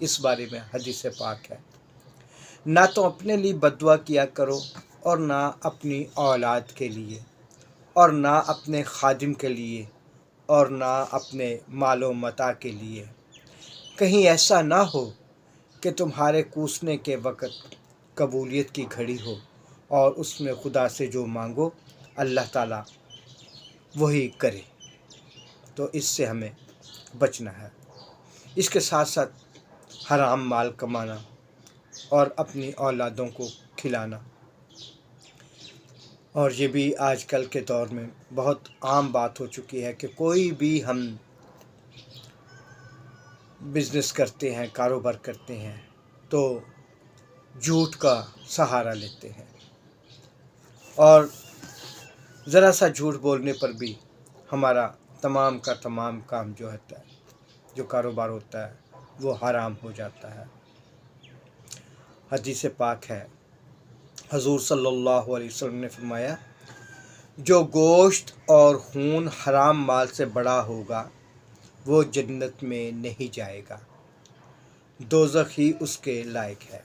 اس بارے میں حدیث پاک ہے، نہ تو اپنے لیے بددعا کیا کرو اور نہ اپنی اولاد کے لیے اور نہ اپنے خادم کے لیے اور نہ اپنے مال و متاع کے لیے، کہیں ایسا نہ ہو کہ تمہارے کوسنے کے وقت قبولیت کی گھڑی ہو اور اس میں خدا سے جو مانگو اللہ تعالیٰ وہی کرے۔ تو اس سے ہمیں بچنا ہے۔ اس کے ساتھ ساتھ حرام مال کمانا اور اپنی اولادوں کو کھلانا، اور یہ بھی آج کل کے دور میں بہت عام بات ہو چکی ہے کہ کوئی بھی ہم بزنس کرتے ہیں، کاروبار کرتے ہیں تو جھوٹ کا سہارا لیتے ہیں، اور ذرا سا جھوٹ بولنے پر بھی ہمارا تمام کا تمام کام جو ہوتا ہے، جو کاروبار ہوتا ہے وہ حرام ہو جاتا ہے۔ حدیث پاک ہے، حضور صلی اللہ علیہ وسلم نے فرمایا، جو گوشت اور خون حرام مال سے بڑا ہوگا وہ جنت میں نہیں جائے گا، دوزخ ہی اس کے لائق ہے۔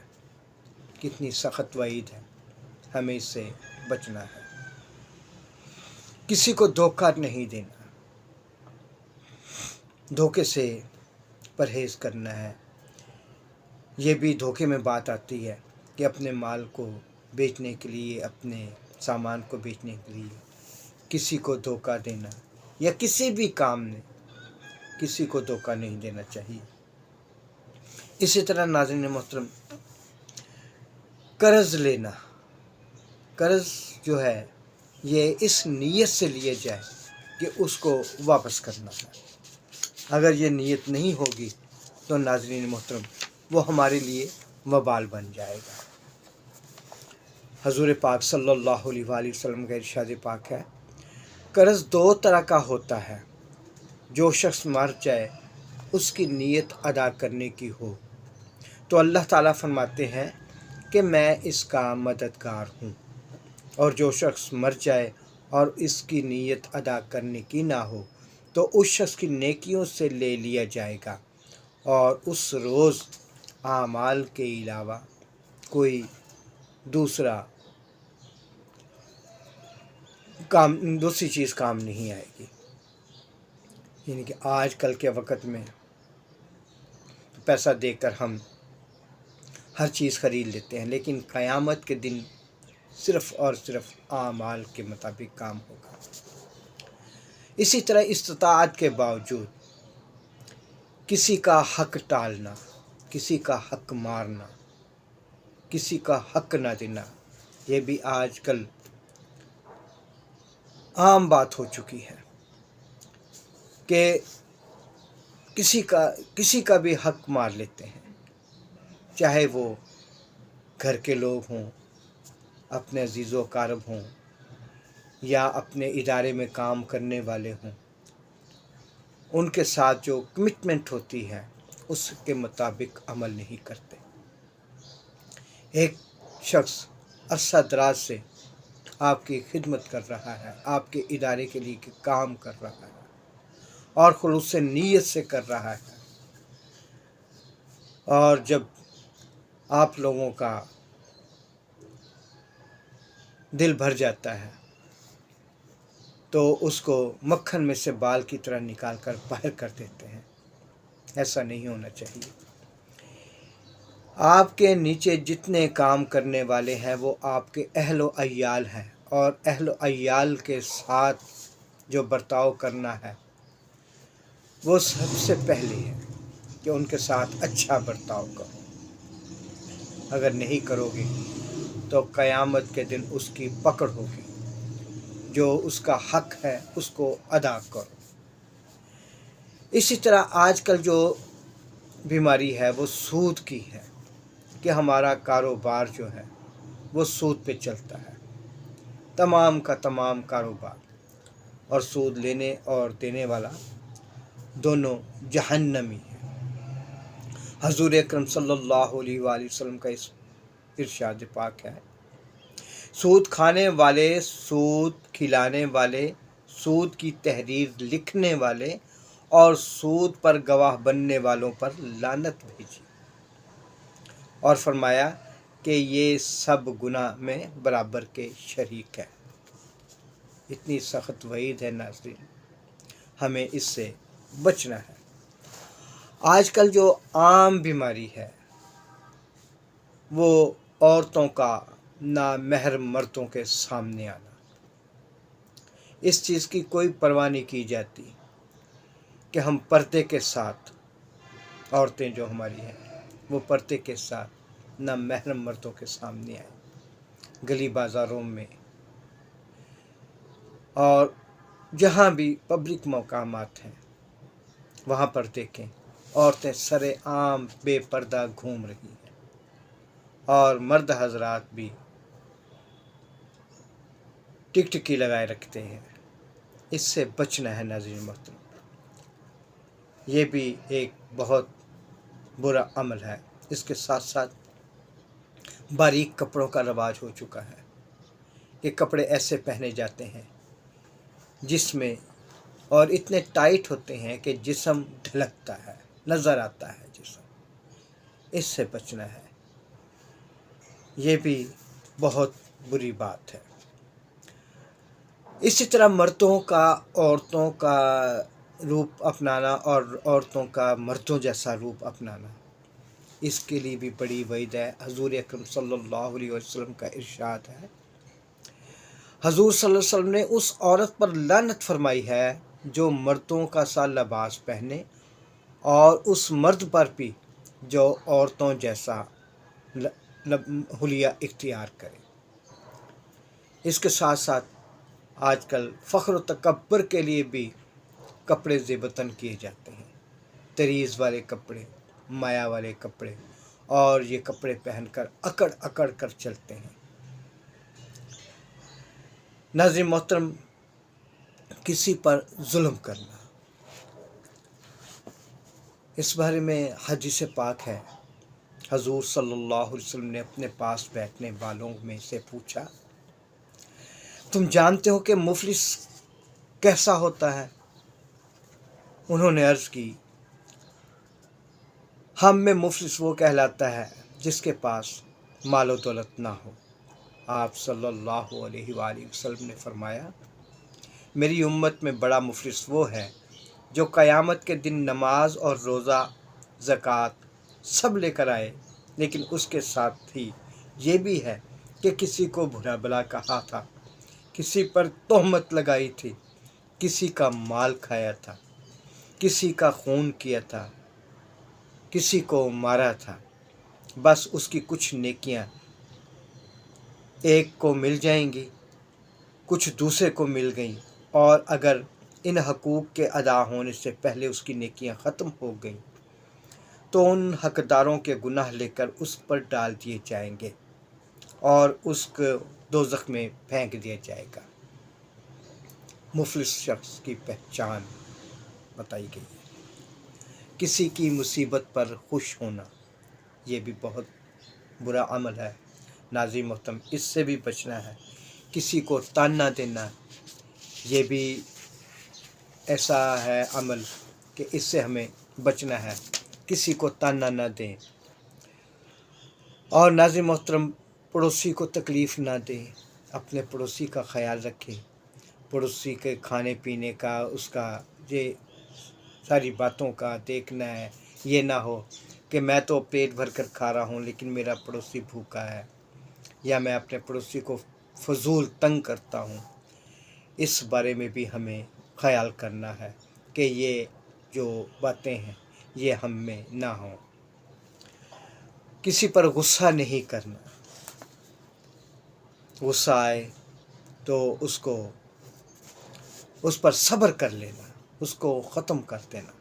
کتنی سخت وعید ہے، ہمیں اس سے بچنا ہے۔ کسی کو دھوکہ نہیں دینا، دھوکے سے پرہیز کرنا ہے۔ یہ بھی دھوکے میں بات آتی ہے کہ اپنے مال کو بیچنے کے لیے، اپنے سامان کو بیچنے کے لیے کسی کو دھوکہ دینا، یا کسی بھی کام میں کسی کو دھوکہ نہیں دینا چاہیے۔ اسی طرح ناظرین محترم، قرض لینا، قرض جو ہے یہ اس نیت سے لیے جائے کہ اس کو واپس کرنا ہے۔ اگر یہ نیت نہیں ہوگی تو ناظرین محترم وہ ہمارے لیے وبال بن جائے گا۔ حضور پاک صلی اللہ علیہ وآلہ وسلم کا ارشاد پاک ہے، قرض دو طرح کا ہوتا ہے، جو شخص مر جائے اس کی نیت ادا کرنے کی ہو تو اللہ تعالیٰ فرماتے ہیں کہ میں اس کا مددگار ہوں، اور جو شخص مر جائے اور اس کی نیت ادا کرنے کی نہ ہو تو اس شخص کی نیکیوں سے لے لیا جائے گا، اور اس روز اعمال کے علاوہ کوئی دوسری چیز کام نہیں آئے گی۔ یعنی کہ آج کل کے وقت میں پیسہ دے کر ہم ہر چیز خرید لیتے ہیں، لیکن قیامت کے دن صرف اور صرف اعمال کے مطابق کام ہوگا۔ اسی طرح استطاعت کے باوجود کسی کا حق ٹالنا، کسی کا حق مارنا، کسی کا حق نہ دینا، یہ بھی آج کل عام بات ہو چکی ہے کہ کسی کا بھی حق مار لیتے ہیں، چاہے وہ گھر کے لوگ ہوں، اپنے عزیز و اقارب ہوں، یا اپنے ادارے میں کام کرنے والے ہوں۔ ان کے ساتھ جو کمٹمنٹ ہوتی ہے اس کے مطابق عمل نہیں کرتے۔ ایک شخص عرصہ دراز سے آپ کی خدمت کر رہا ہے، آپ کے ادارے کے لیے کام کر رہا ہے اور خلوص سے نیت سے کر رہا ہے، اور جب آپ لوگوں کا دل بھر جاتا ہے تو اس کو مکھن میں سے بال کی طرح نکال کر باہر کر دیتے ہیں۔ ایسا نہیں ہونا چاہیے۔ آپ کے نیچے جتنے کام کرنے والے ہیں وہ آپ کے اہل و عیال ہیں، اور اہل و عیال کے ساتھ جو برتاؤ کرنا ہے وہ سب سے پہلے ہے کہ ان کے ساتھ اچھا برتاؤ کرو۔ اگر نہیں کرو گے تو قیامت کے دن اس کی پکڑ ہوگی، جو اس کا حق ہے اس کو ادا کرو۔ اسی طرح آج کل جو بیماری ہے وہ سود کی ہے، کہ ہمارا کاروبار جو ہے وہ سود پہ چلتا ہے۔ تمام کا تمام کاروبار اور سود لینے اور دینے والا دونوں جہنمی ہیں۔ حضور اکرم صلی اللہ علیہ وآلہ وسلم کا اس ارشاد پاک ہے، سود کھانے والے، سود کھلانے والے، سود کی تحریر لکھنے والے اور سود پر گواہ بننے والوں پر لعنت بھیجی۔ اور فرمایا کہ یہ سب گناہ میں برابر کے شریک ہے۔ اتنی سخت وعید ہے ناظرین، ہمیں اس سے بچنا ہے۔ آج کل جو عام بیماری ہے وہ عورتوں کا نامحرم مردوں کے سامنے آنا۔ اس چیز کی کوئی پرواہ نہیں کی جاتی کہ ہم پردے کے ساتھ، عورتیں جو ہماری ہیں وہ پردے کے ساتھ نامحرم مردوں کے سامنے آئیں، گلی بازاروں میں اور جہاں بھی پبلک مقامات ہیں وہاں پر دیکھیں عورتیں سر عام بے پردہ گھوم رہی ہیں، اور مرد حضرات بھی ٹکٹکی لگائے رکھتے ہیں۔ اس سے بچنا ہے ناظرین محترم، یہ بھی ایک بہت برا عمل ہے۔ اس کے ساتھ ساتھ باریک کپڑوں کا رواج ہو چکا ہے کہ کپڑے ایسے پہنے جاتے ہیں جس میں اور اتنے ٹائٹ ہوتے ہیں کہ جسم ڈھلکتا ہے، نظر آتا ہے جسم۔ اس سے بچنا ہے، یہ بھی بہت بری بات ہے۔ اسی طرح مردوں کا عورتوں کا روپ اپنانا اور عورتوں کا مردوں جیسا روپ اپنانا، اس کے لیے بھی بڑی وعید ہے۔ حضور اکرم صلی اللہ علیہ وسلم کا ارشاد ہے، حضور صلی اللہ علیہ وسلم نے اس عورت پر لعنت فرمائی ہے جو مردوں کا سا لباس پہنے، اور اس مرد پر بھی جو عورتوں جیسا حلیہ اختیار کرے۔ اس کے ساتھ ساتھ آج کل فخر و تکبر کے لیے بھی کپڑے زیب وطن کیے جاتے ہیں، طریز والے کپڑے، مایا والے کپڑے، اور یہ کپڑے پہن کر اکڑ اکڑ کر چلتے ہیں۔ ناظرین محترم، کسی پر ظلم کرنا، اس بارے میں حدیث پاک ہے، حضور صلی اللہ علیہ وسلم نے اپنے پاس بیٹھنے والوں میں سے پوچھا، تم جانتے ہو کہ مفلس کیسا ہوتا ہے؟ انہوں نے عرض کی، ہم میں مفلس وہ کہلاتا ہے جس کے پاس مال و دولت نہ ہو۔ آپ صلی اللہ علیہ وآلہ وسلم نے فرمایا، میری امت میں بڑا مفلس وہ ہے جو قیامت کے دن نماز اور روزہ، زکوٰۃ سب لے کر آئے، لیکن اس کے ساتھ ہی یہ بھی ہے کہ کسی کو برا بھلا کہا تھا، کسی پر تہمت لگائی تھی، کسی کا مال کھایا تھا، کسی کا خون کیا تھا، کسی کو مارا تھا، بس اس کی کچھ نیکیاں ایک کو مل جائیں گی، کچھ دوسرے کو مل گئیں، اور اگر ان حقوق کے ادا ہونے سے پہلے اس کی نیکیاں ختم ہو گئیں تو ان حقداروں کے گناہ لے کر اس پر ڈال دیے جائیں گے اور اس کو دوزخ میں پھینک دیا جائے گا۔ مفلس شخص کی پہچان بتائی گئی ہے۔ کسی کی مصیبت پر خوش ہونا، یہ بھی بہت برا عمل ہے۔ ناظرین محترم، اس سے بھی بچنا ہے۔ کسی کو تانا دینا، یہ بھی ایسا ہے عمل کہ اس سے ہمیں بچنا ہے، کسی کو تانا نہ دیں۔ اور ناظرین محترم، پڑوسی کو تکلیف نہ دیں، اپنے پڑوسی کا خیال رکھیں، پڑوسی کے کھانے پینے کا، اس کا یہ ساری باتوں کا دیکھنا ہے۔ یہ نہ ہو کہ میں تو پیٹ بھر کر کھا رہا ہوں لیکن میرا پڑوسی بھوکا ہے، یا میں اپنے پڑوسی کو فضول تنگ کرتا ہوں۔ اس بارے میں بھی ہمیں خیال کرنا ہے کہ یہ جو باتیں ہیں یہ ہم میں نہ ہوں۔ کسی پر غصہ نہیں کرنا، غصہ آئے تو اس پر صبر کر لینا، اس کو ختم کر دینا۔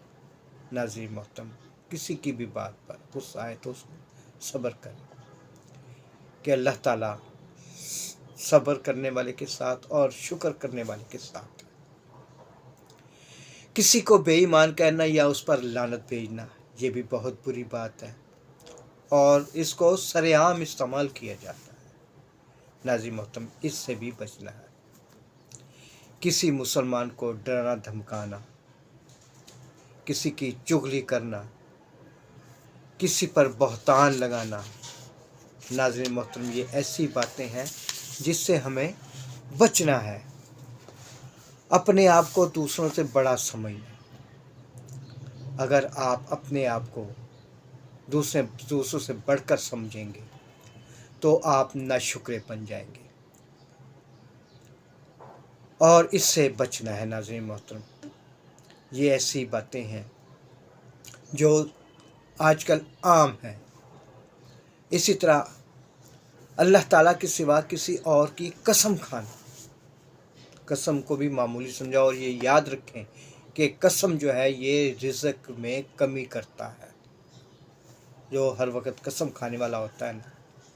ناظرین محترم، کسی کی بھی بات پر غصہ آئے تو اس کو صبر کریں کہ اللہ تعالیٰ صبر کرنے والے کے ساتھ اور شکر کرنے والے کے ساتھ۔ کسی کو بے ایمان کہنا یا اس پر لعنت بھیجنا، یہ بھی بہت بری بات ہے اور اس کو سر عام استعمال کیا جاتا ہے۔ ناظرین محترم، اس سے بھی بچنا ہے۔ کسی مسلمان کو ڈرانا دھمکانا، کسی کی چغلی کرنا، کسی پر بہتان لگانا، ناظرین محترم، یہ ایسی باتیں ہیں جس سے ہمیں بچنا ہے۔ اپنے آپ کو دوسروں سے بڑا سمجھنا۔ اگر آپ اپنے آپ کو دوسروں سے بڑھ کر سمجھیں گے تو آپ ناشکرے بن جائیں گے، اور اس سے بچنا ہے ناظرین محترم۔ یہ ایسی باتیں ہیں جو آج کل عام ہیں۔ اسی طرح اللہ تعالیٰ کے سوا کسی اور کی قسم کھانا، قسم کو بھی معمولی سمجھا، اور یہ یاد رکھیں کہ قسم جو ہے یہ رزق میں کمی کرتا ہے۔ جو ہر وقت قسم کھانے والا ہوتا ہے نا،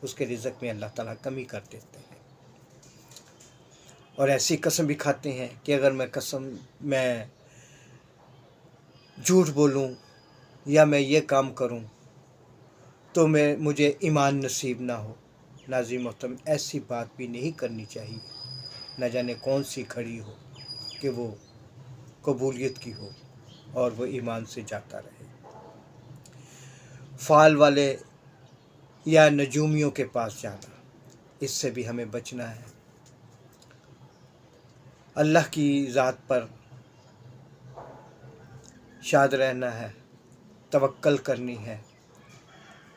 اس کے رزق میں اللہ تعالیٰ کمی کر دیتے ہیں۔ اور ایسی قسم بھی کھاتے ہیں کہ اگر میں جھوٹ بولوں یا میں یہ کام کروں تو مجھے ایمان نصیب نہ ہو۔ ناظرین محترم، ایسی بات بھی نہیں کرنی چاہیے۔ نہ جانے کون سی کھڑی ہو کہ وہ قبولیت کی ہو اور وہ ایمان سے جاتا رہے۔ فال والے یا نجومیوں کے پاس جانا، اس سے بھی ہمیں بچنا ہے۔ اللہ کی ذات پر شاد رہنا ہے، توکل کرنی ہے۔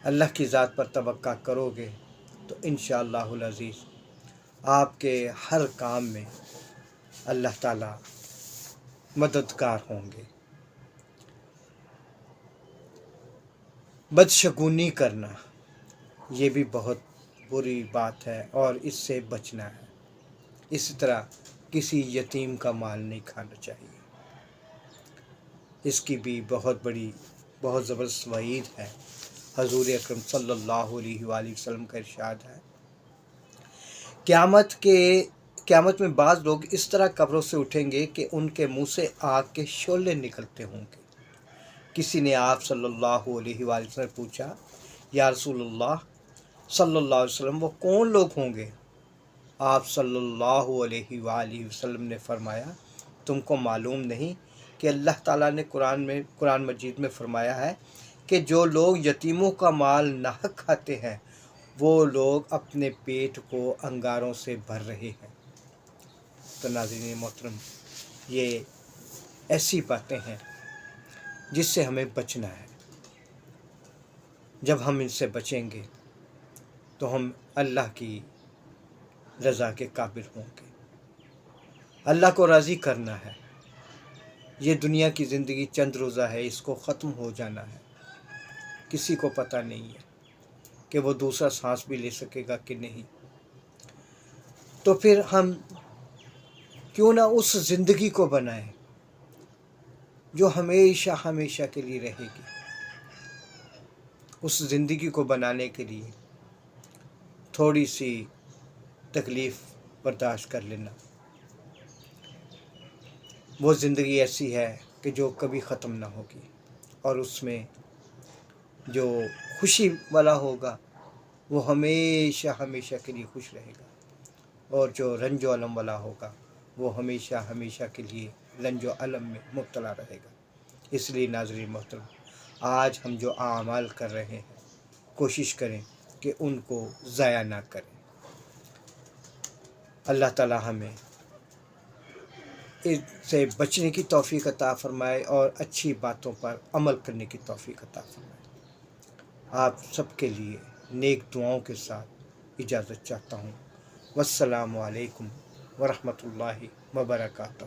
اللہ کی ذات پر توقع کرو گے تو انشاءاللہ العزیز آپ کے ہر کام میں اللہ تعالیٰ مددگار ہوں گے۔ بدشگونی کرنا یہ بھی بہت بری بات ہے اور اس سے بچنا ہے۔ اسی طرح کسی یتیم کا مال نہیں کھانا چاہیے، اس کی بھی بہت زبردست وعید ہے۔ حضور اکرم صلی اللہ علیہ وآلہ وسلم کا ارشاد ہے، قیامت میں بعض لوگ اس طرح قبروں سے اٹھیں گے کہ ان کے منہ سے آگ کے شعلے نکلتے ہوں گے۔ کسی نے آپ صلی اللہ علیہ وآلہ وسلم سے پوچھا، یا رسول اللہ صلی اللہ علیہ وسلم، وہ کون لوگ ہوں گے؟ آپ صلی اللہ علیہ وآلہ وسلم نے فرمایا، تم کو معلوم نہیں کہ اللہ تعالیٰ نے قرآن مجید میں فرمایا ہے کہ جو لوگ یتیموں کا مال ناحق کھاتے ہیں وہ لوگ اپنے پیٹ کو انگاروں سے بھر رہے ہیں۔ تو ناظرین محترم، یہ ایسی باتیں ہیں جس سے ہمیں بچنا ہے۔ جب ہم ان سے بچیں گے تو ہم اللہ کی رضا کے قابل ہوں گے۔ اللہ کو راضی کرنا ہے۔ یہ دنیا کی زندگی چند روزہ ہے، اس کو ختم ہو جانا ہے۔ کسی کو پتہ نہیں ہے کہ وہ دوسرا سانس بھی لے سکے گا کہ نہیں۔ تو پھر ہم کیوں نہ اس زندگی کو بنائیں جو ہمیشہ ہمیشہ کے لیے رہے گی۔ اس زندگی کو بنانے کے لیے تھوڑی سی تکلیف برداشت کر لینا۔ وہ زندگی ایسی ہے کہ جو کبھی ختم نہ ہوگی، اور اس میں جو خوشی والا ہوگا وہ ہمیشہ ہمیشہ کے لیے خوش رہے گا، اور جو رنج و الم والا ہوگا وہ ہمیشہ ہمیشہ کے لیے رنج و الم میں مبتلا رہے گا۔ اس لیے ناظرین محترم، آج ہم جو اعمال کر رہے ہیں کوشش کریں کہ ان کو ضائع نہ کریں۔ اللہ تعالی ہمیں اس سے بچنے کی توفیق عطا فرمائے اور اچھی باتوں پر عمل کرنے کی توفیق عطا فرمائے۔ آپ سب کے لیے نیک دعاؤں کے ساتھ اجازت چاہتا ہوں۔ والسلام علیکم ورحمۃ اللہ وبرکاتہ۔